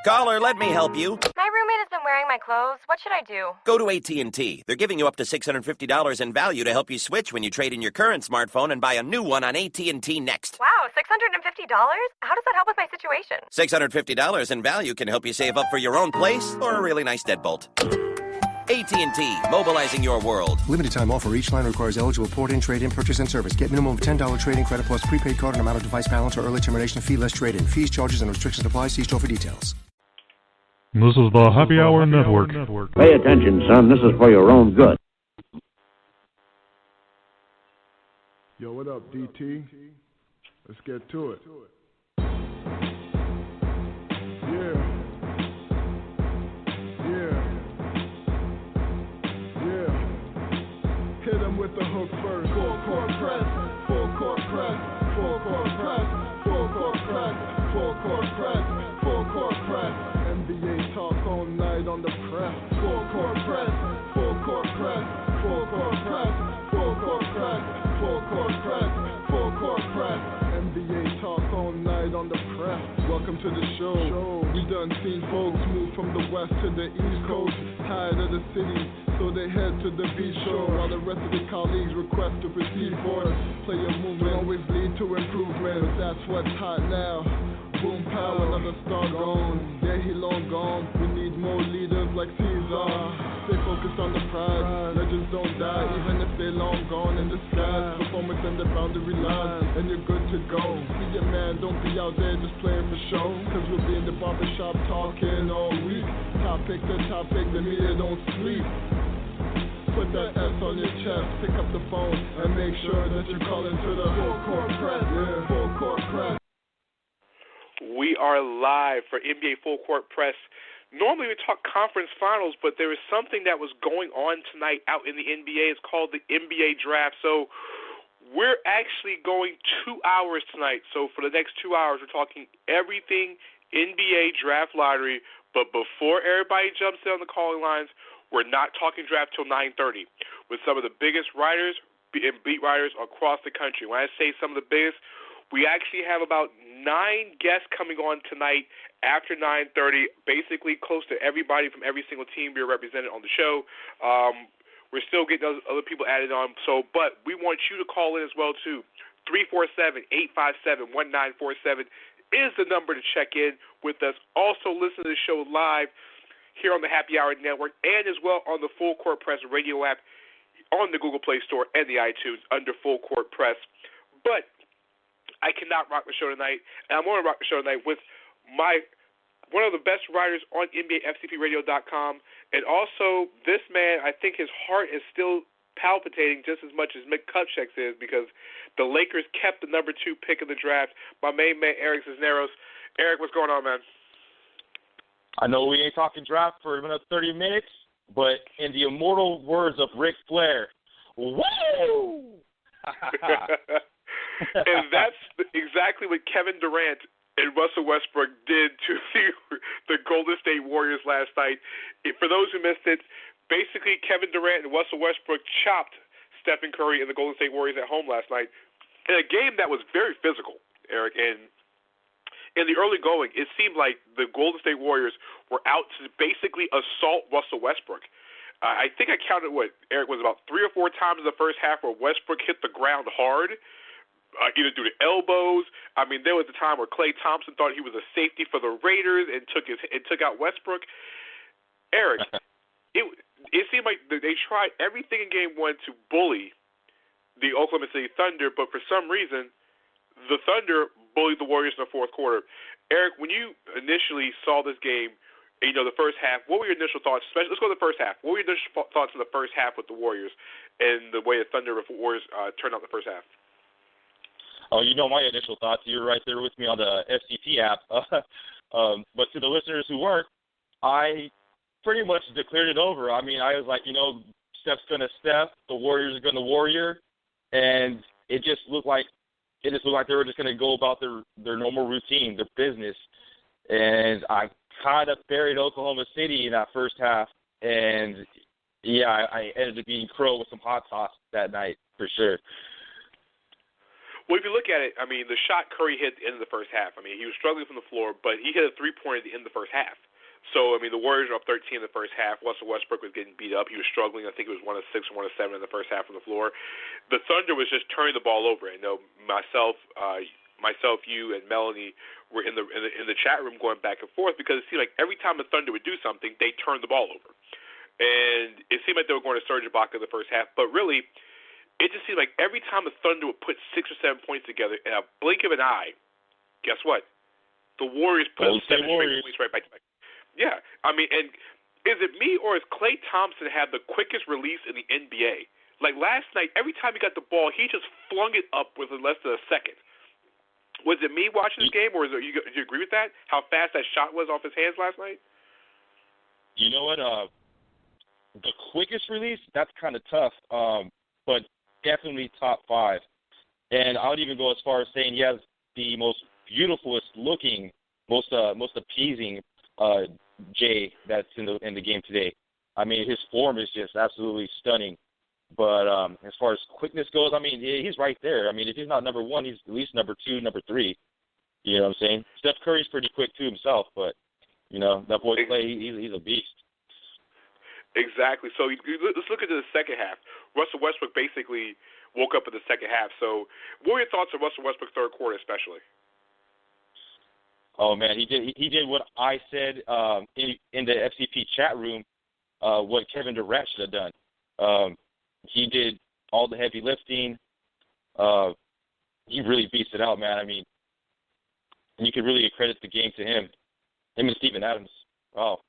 Caller, let me help you. My roommate has been wearing my clothes. What should I do? Go to AT&T. They're giving you up to $650 in value to help you switch when you trade in your current smartphone and buy a new one on AT&T Next. Wow, $650? How does that help with my situation? $650 in value can help you save up for your own place or a really nice deadbolt. AT&T, mobilizing your world. Limited time offer. Each line requires eligible port-in, trade-in, purchase, and service. Get minimum of $10 trade-in credit plus prepaid card and amount of device balance or early termination fee, less trade-in. Fees, charges, and restrictions apply. See store for details. This is the Happy Hour Network. Pay attention, son. This is for your own good. Yo, what up, DT? Let's get to it. Hit him with the hook first. Full court press, full court press, full court press, full court press, full court press, full court press. NBA talk all night on the press. Full court press, full court press, full court press, full court press, full court press, full court press. NBA talk all night on the press. Welcome to the show. We done seen folks move from the west to the east coast, tired of the city, so they head to the beach shore. While the rest of the colleagues request to proceed forward. Player movement always lead to improvement, but that's what's hot now. Boom pow, another star gone. Yeah, he long gone. We need more leaders like Caesar. Stay focused on the prize. Legends don't die, even if they're long gone in the skies. Performance and the boundary line, and you're good to go. Be your man, don't be out there just playing for show. Cause we'll be in the barbershop talking all week. Topic to topic, the media don't sleep. Put that S on your chest, pick up the phone, and make sure that you're calling to the full court press. Yeah, full court press. We are live for NBA Full Court Press. Normally we talk conference finals, but there is something that was going on tonight out in the NBA. It's called the NBA Draft. So we're actually going 2 hours tonight. So for the next 2 hours, we're talking everything NBA Draft Lottery. But before everybody jumps in on the calling lines, we're not talking draft till 9:30 with some of the biggest writers and beat writers across the country. When I say some of the biggest, we actually have about 9 guests coming on tonight after 9:30, basically close to everybody from every single team we're represented on the show. We're still getting other people added on, but we want you to call in as well, too. 347-857-1947 is the number to check in with us. Also listen to the show live here on the Happy Hour Network and as well on the Full Court Press radio app on the Google Play Store and the iTunes under Full Court Press. But I cannot rock the show tonight, and I'm going to rock the show tonight with one of the best writers on NBAFCPRadio.com, and also this man, I think his heart is still palpitating just as much as Mick Kupchak's is because the Lakers kept the number 2 pick of the draft. My main man, Eric Cisneros. Eric, what's going on, man? I know we ain't talking draft for another 30 minutes, but in the immortal words of Ric Flair, woo! And that's exactly what Kevin Durant and Russell Westbrook did to the Golden State Warriors last night. For those who missed it, basically Kevin Durant and Russell Westbrook chopped Stephen Curry and the Golden State Warriors at home last night in a game that was very physical, Eric. And in the early going, it seemed like the Golden State Warriors were out to basically assault Russell Westbrook. I think I counted Eric was about 3 or 4 times in the first half where Westbrook hit the ground hard. Either due to elbows. I mean, there was a time where Klay Thompson thought he was a safety for the Raiders and took out Westbrook. Eric, it seemed like they tried everything in Game 1 to bully the Oklahoma City Thunder, but for some reason, the Thunder bullied the Warriors in the fourth quarter. Eric, when you initially saw this game, the first half, what were your initial thoughts? Let's go to the first half. What were your initial thoughts in the first half with the Warriors and the way the Thunder Warriors turned out the first half? Oh, my initial thoughts. You're right there with me on the FCP app. But to the listeners who weren't, I pretty much declared it over. I mean, I was like, Steph's going to Steph, the Warriors are going to Warrior, and it just looked like they were just going to go about their normal routine, their business. And I kind of buried Oklahoma City in that first half, and I ended up being crow with some hot sauce that night for sure. Well, if you look at it, I mean, the shot Curry hit at the end of the first half, I mean, he was struggling from the floor, but he hit a three-pointer at the end of the first half. So, I mean, the Warriors were up 13 in the first half. Russell Westbrook was getting beat up. He was struggling. I think it was 1 of 6 or 1 of 7 in the first half on the floor. The Thunder was just turning the ball over. I know myself, you, and Melanie were in the chat room going back and forth because it seemed like every time the Thunder would do something, they turned the ball over. And it seemed like they were going to surge Ibaka in the first half. But really, it just seemed like every time the Thunder would put 6 or 7 points together in a blink of an eye, guess what? The Warriors put 7 straight points right back to back. Yeah, I mean, and is it me or is Klay Thompson have the quickest release in the NBA? Like last night, every time he got the ball, he just flung it up within less than a second. Was it me watching this game, or do you agree with that? How fast that shot was off his hands last night? You know what? The quickest release, that's kind of tough, but definitely top 5. And I would even go as far as saying he has the most beautifulest looking, most appeasing Jay that's in the game today. I mean, his form is just absolutely stunning. But as far as quickness goes, I mean, he's right there. I mean, if he's not number 1, he's at least number 2, number 3. You know what I'm saying? Steph Curry's pretty quick too himself, but you know that boy Klay, he's a beast. Exactly. So let's look into the second half. Russell Westbrook basically woke up in the second half. So what are your thoughts on Russell Westbrook's third quarter, especially? Oh man, he did what I said in the FCP chat room, what Kevin Durant should have done. He did all the heavy lifting. He really beats it out, man. I mean, and you could really credit the game to him and Steven Adams. Wow.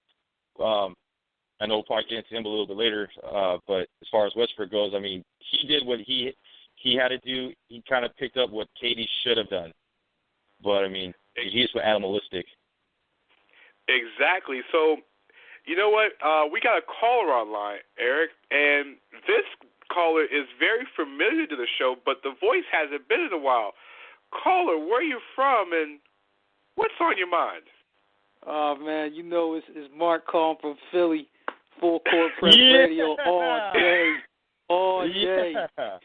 I know we'll probably get into him a little bit later, but as far as Westbrook goes, I mean, he did what he had to do. He kind of picked up what KD should have done. But, I mean, he's animalistic. Exactly. So, you know what? We got a caller online, Eric, and this caller is very familiar to the show, but the voice hasn't been in a while. Caller, where are you from, and what's on your mind? Oh, man, you know it's Marc calling from Philly, Full Court Press Radio all day. All day. Yeah.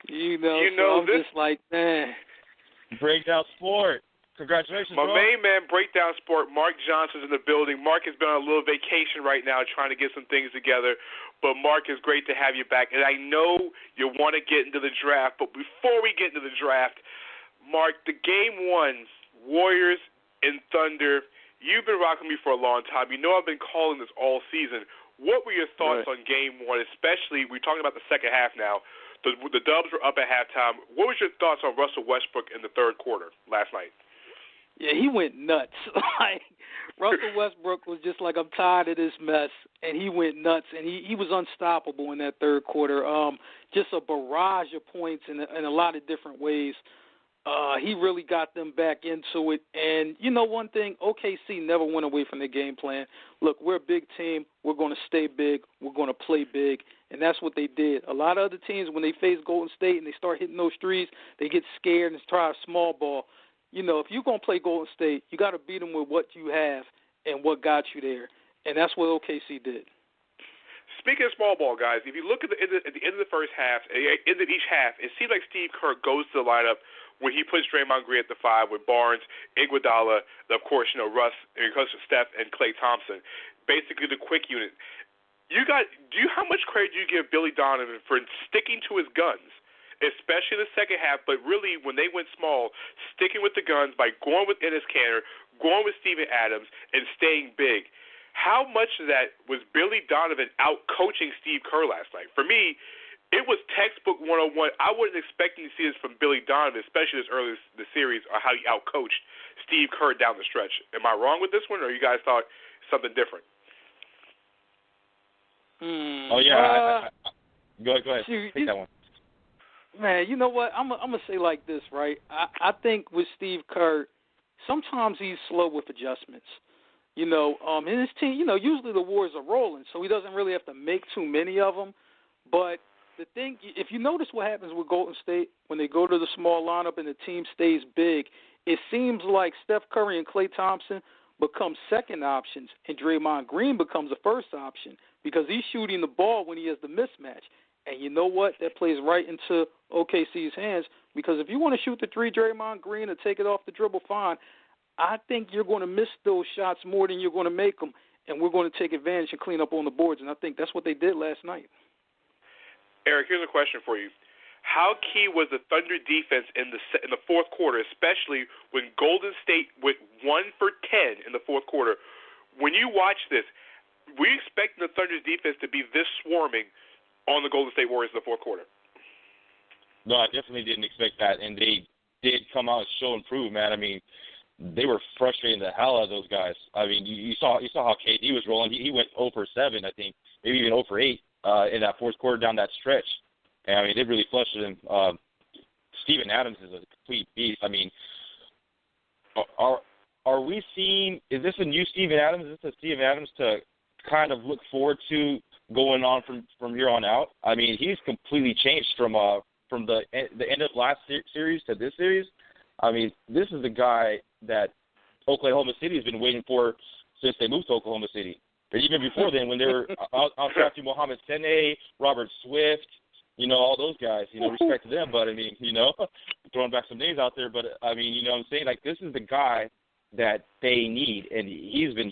You know so I'm this, just like, man. Breakdown Sport. Congratulations, my bro. main man, Breakdown Sport, Marc Johnson's in the building. Marc has been on a little vacation right now trying to get some things together. But, Marc, it's great to have you back. And I know you want to get into the draft. But before we get into the draft, Marc, the game 1, Warriors and Thunder, you've been rocking me for a long time. You know I've been calling this all season. What were your thoughts on game 1, especially we're talking about the second half now. The Dubs were up at halftime. What was your thoughts on Russell Westbrook in the third quarter last night? Yeah, he went nuts. Like Russell Westbrook was just like, I'm tired of this mess, and he went nuts, and he was unstoppable in that third quarter. Just a barrage of points in a lot of different ways. He really got them back into it. And you know one thing, OKC never went away from their game plan. Look, we're a big team. We're going to stay big. We're going to play big. And that's what they did. A lot of other teams, when they face Golden State and they start hitting those threes, they get scared and try a small ball. You know, if you're going to play Golden State, you got to beat them with what you have and what got you there. And that's what OKC did. Speaking of small ball, guys, if you look at the end of the first half, at the end of each half, it seems like Steve Kerr goes to the lineup when he puts Draymond Green at the 5 with Barnes, Iguodala, of course, you know, Russ, and because of Steph and Klay Thompson. Basically the quick unit. How much credit do you give Billy Donovan for sticking to his guns, especially in the second half, but really when they went small, sticking with the guns by going with Enes Kanter, going with Steven Adams, and staying big? How much of that was Billy Donovan out-coaching Steve Kerr last night? For me, it was textbook 101. I wasn't expecting to see this from Billy Donovan, especially this early in the series, or how he out-coached Steve Kerr down the stretch. Am I wrong with this one, or you guys thought something different? Oh, yeah. Go ahead. Take that one. Man, you know what? I'm gonna say like this, right? I think with Steve Kerr, sometimes he's slow with adjustments. You know, in his team, you know, usually the Warriors are rolling, so he doesn't really have to make too many of them. But the thing, if you notice what happens with Golden State, when they go to the small lineup and the team stays big, it seems like Steph Curry and Klay Thompson become second options, and Draymond Green becomes a first option because he's shooting the ball when he has the mismatch. And you know what? That plays right into OKC's hands because if you want to shoot the three, Draymond Green, or take it off the dribble, fine. I think you're going to miss those shots more than you're going to make them, and we're going to take advantage and clean up on the boards, and I think that's what they did last night. Eric, here's a question for you. How key was the Thunder defense in the fourth quarter, especially when Golden State went 1 for 10 in the fourth quarter? When you watch this, were you expecting the Thunder's defense to be this swarming on the Golden State Warriors in the fourth quarter? No, I definitely didn't expect that, and they did come out and show and prove, man. I mean, they were frustrating the hell out of those guys. I mean, you saw how KD was rolling. He went 0 for 7, I think, maybe even 0 for 8 in that fourth quarter down that stretch. And, I mean, they really flushed him. Steven Adams is a complete beast. I mean, are we seeing – is this a new Steven Adams? Is this a Steven Adams to kind of look forward to going on from here on out? I mean, he's completely changed from the end of last series to this series. I mean, this is the guy that Oklahoma City has been waiting for since they moved to Oklahoma City. But even before then, when they were out drafting Mohamed Sene, Robert Swift, you know, all those guys, you know, respect to them. But, I mean, you know, throwing back some names out there. But, I mean, you know what I'm saying? Like, this is the guy that they need, and he's been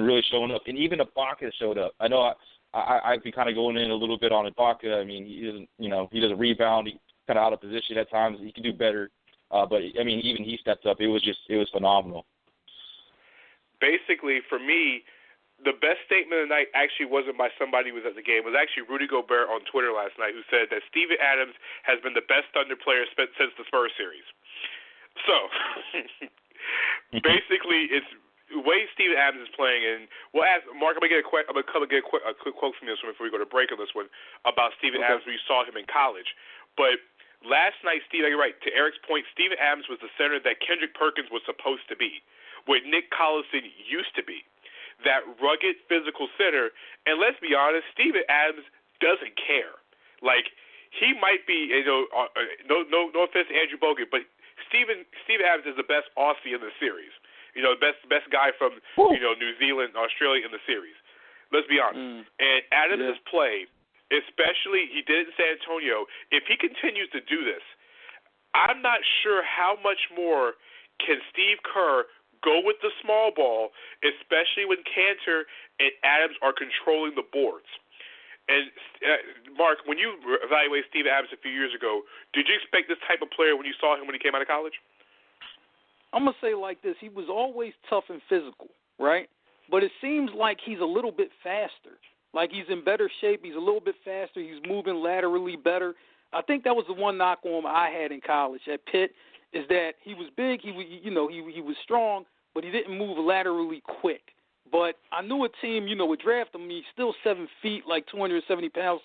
really showing up. And even Ibaka showed up. I know I've been kind of going in a little bit on Ibaka. I mean, he doesn't rebound. He's kind of out of position at times. He can do better. But, I mean, even he stepped up. It was phenomenal. Basically, for me, the best statement of the night actually wasn't by somebody who was at the game. It was actually Rudy Gobert on Twitter last night who said that Steven Adams has been the best Thunder player since the Spurs series. So, basically, it's the way Steven Adams is playing, and we'll ask Mark. I'm gonna get a quick quote from this one before we go to break on this one about Steven Adams when you saw him in college. But last night, Steve, you're right. To Eric's point, Steven Adams was the center that Kendrick Perkins was supposed to be, what Nick Collison used to be, that rugged physical center. And let's be honest, Steven Adams doesn't care. Like, he might be, no offense to Andrew Bogut, but Steven Adams is the best Aussie in the series. You know, best guy from New Zealand, Australia in the series. Let's be honest. And Adams' play, especially he did it in San Antonio, if he continues to do this, I'm not sure how much more can Steve Kerr go with the small ball, especially when Cantor and Adams are controlling the boards. And, Mark, when you evaluated Steve Adams a few years ago, did you expect this type of player when you saw him when he came out of college? I'm going to say like this. He was always tough and physical, right? But it seems like he's a little bit faster. Like he's in better shape. He's a little bit faster. He's moving laterally better. I think that was the one knock on him I had in college at Pitt, is that he was big, he was strong, but he didn't move laterally quick. But I knew a team, would draft him. He's still 7 feet, like 270 pounds.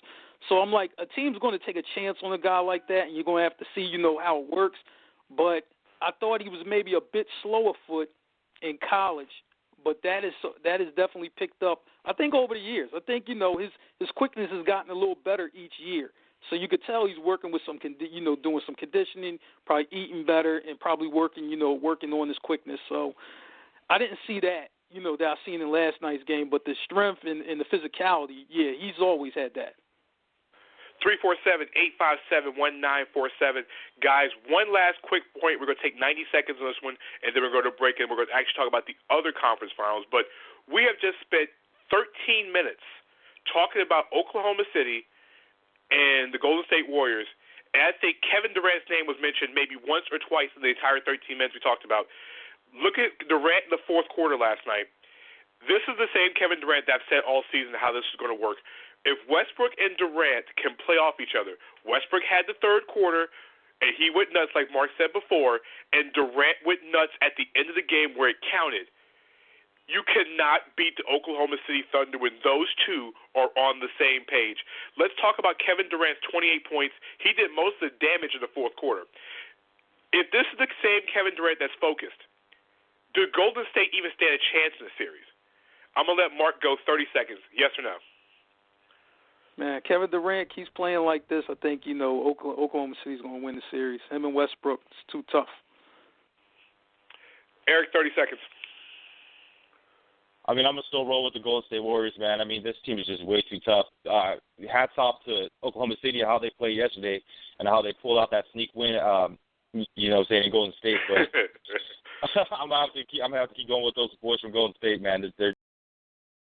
So I'm like, a team's going to take a chance on a guy like that, and you're going to have to see, how it works. But I thought he was maybe a bit slower foot in college, but that is definitely picked up, I think, over the years. I think, his quickness has gotten a little better each year. So you could tell he's working with doing some conditioning, probably eating better, and probably working on his quickness. So I didn't see that, that I seen in last night's game, but the strength and the physicality, yeah, he's always had that. 347-857-1947. Guys, one last quick point. We're going to take 90 seconds on this one, and then we're going to break in. We're going to actually talk about the other conference finals. But we have just spent 13 minutes talking about Oklahoma City and the Golden State Warriors. And I think Kevin Durant's name was mentioned maybe once or twice in the entire 13 minutes we talked about. Look at Durant in the fourth quarter last night. This is the same Kevin Durant that I've said all season how this is going to work. If Westbrook and Durant can play off each other, Westbrook had the third quarter, and he went nuts like Mark said before, and Durant went nuts at the end of the game where it counted. You cannot beat the Oklahoma City Thunder when those two are on the same page. Let's talk about Kevin Durant's 28 points. He did most of the damage in the fourth quarter. If this is the same Kevin Durant that's focused, do Golden State even stand a chance in the series? I'm going to let Mark go 30 seconds. Yes or no? Man, Kevin Durant keeps playing like this. I think, Oklahoma City's going to win the series. Him and Westbrook, it's too tough. Eric, 30 seconds. I mean, I'm going to still roll with the Golden State Warriors, man. I mean, this team is just way too tough. Hats off to Oklahoma City, how they played yesterday and how they pulled out that sneak win, you know what I'm saying, in Golden State. But I'm going to have to keep going with those boys from Golden State, man. They're